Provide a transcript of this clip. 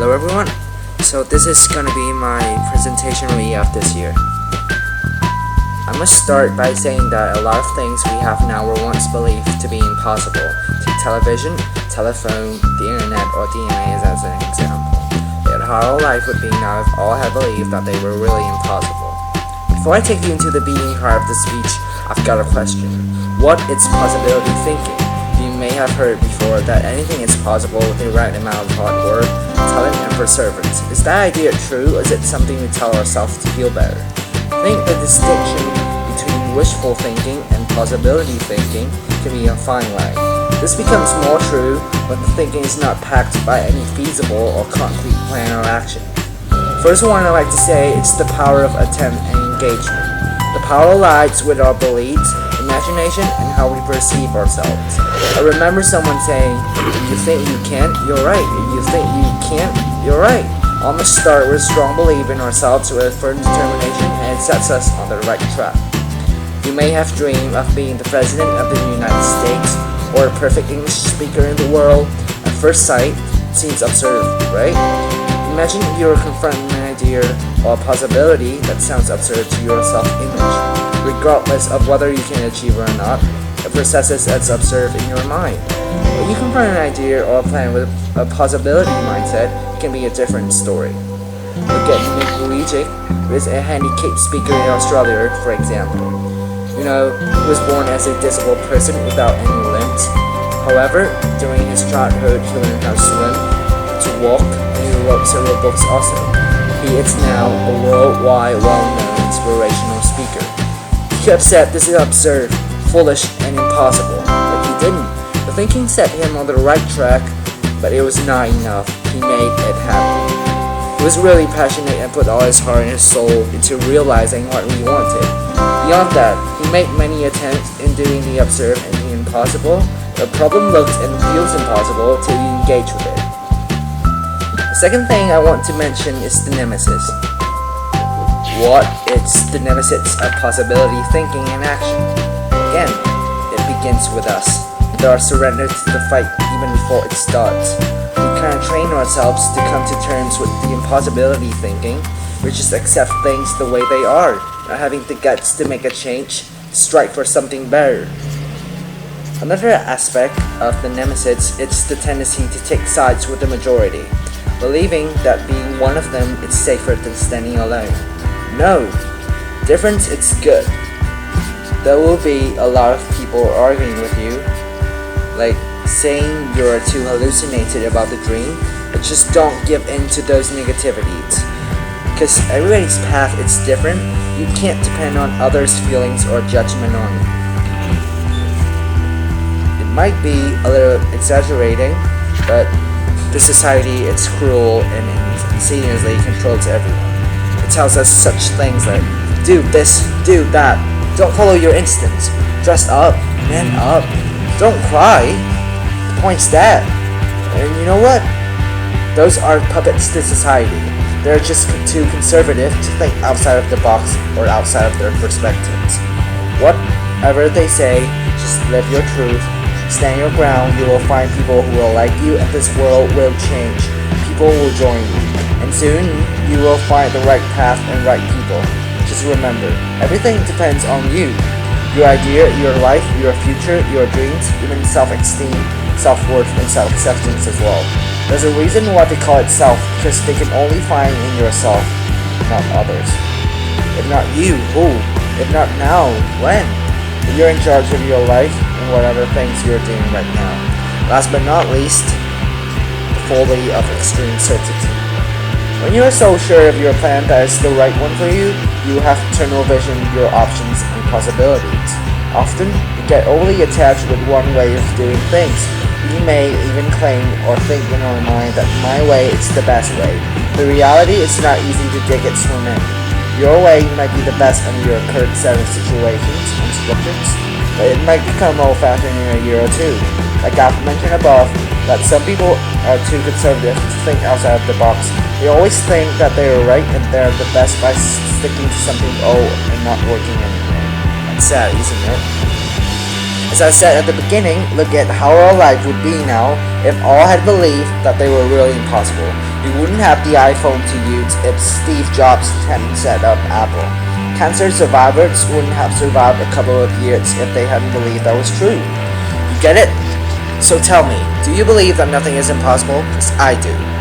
Hello everyone, so this is gonna be my presentation recap this year. I must start by saying that a lot of things we have now were once believed to be impossible. Take television, telephone, the internet, or DNA as an example. Yet how our life would be now if all had believed that they were really impossible. Before I take you into the beating heart of the speech, I've got a question. What is possibility thinking? You may have heard before that anything is possible with the right amount of hard work, talent, and perseverance. Is that idea true, or is it something we tell ourselves to feel better? I think the distinction between wishful thinking and possibility thinking can be a fine line. This becomes more true when the thinking is not backed by any feasible or concrete plan or action. First one I like to say is the power of attempt and engagement. The power lies with our beliefs, imagination, and how we perceive ourselves. I remember someone saying, if you think you can't, you're right. If you think you can't, you're right. All must start with a strong belief in ourselves with firm determination, and it sets us on the right track. You may have dreamed of being the President of the United States or a perfect English speaker in the world. At first sight, it seems absurd, right? Imagine you're confronting an idea or a possibility that sounds absurd to your self-image. Regardless of whether you can achieve it or not, it processes as absurd in your mind. When you confront an idea or a plan with a possibility mindset, it can be a different story. Look at Ngoc, who is a handicapped speaker in Australia, for example. He was born as a disabled person without any limbs. However, during his childhood, he learned how to swim, to walk, and he wrote several books also. He is now a worldwide well-known inspirational speaker. He kept said this is absurd, foolish, and impossible, but he didn't. The thinking set him on the right track, but it was not enough. He made it happen. He was really passionate and put all his heart and his soul into realizing what he wanted. Beyond that, he made many attempts in doing the absurd and the impossible. The problem looks and feels impossible till you engage with it. The second thing I want to mention is the nemesis. What is the nemesis of possibility thinking and action? Again, it begins with us. With our surrender to the fight even before it starts. We kind of train ourselves to come to terms with the impossibility thinking, which is accept things the way they are, not having the guts to make a change, strike for something better. Another aspect of the nemesis is the tendency to take sides with the majority, believing that being one of them is safer than standing alone. No, difference is good. There will be a lot of people arguing with you, like saying you're too hallucinated about the dream, but just don't give in to those negativities. Because everybody's path is different, you can't depend on others' feelings or judgment on it. It might be a little exaggerating, but the society is cruel and insidiously controls everyone. It tells us such things like, do this, do that, don't follow your instincts, dress up, man up, don't cry. The point's that. And you know what? Those are puppets to society. They're just too conservative to think outside of the box or outside of their perspectives. Whatever they say, just live your truth, stand your ground. You will find people who will like you, and this world will change. People will join you, and soon you will find the right path and right people. Just remember, everything depends on you. Your idea, your life, your future, your dreams, even self-esteem, self-worth, and self-acceptance as well. There's a reason why they call it self, because they can only find in yourself, not others. If not you, who? If not now, when? You're in charge of your life and whatever things you're doing right now. Last but not least, the folly of extreme certainty. When you're so sure of your plan that is the right one for you, you have tunnel vision your options and possibilities. Often, you get overly attached with one way of doing things. We may even claim or think in our mind that my way is the best way. The reality is not easy to dig its swim in. Your way might be the best under your current set of situations and situations, but it might become old-fashioned in a year or two. Like I've mentioned above, that some people are too conservative to think outside of the box. They always think that they are right and they're the best by sticking to something old and not working anymore. That's sad, isn't it? As I said at the beginning, look at how our life would be now if all had believed that they were really impossible. We wouldn't have the iPhone to use if Steve Jobs hadn't set up Apple. Cancer survivors wouldn't have survived a couple of years if they hadn't believed that was true. You get it? So tell me, do you believe that nothing is impossible? 'Cause I do.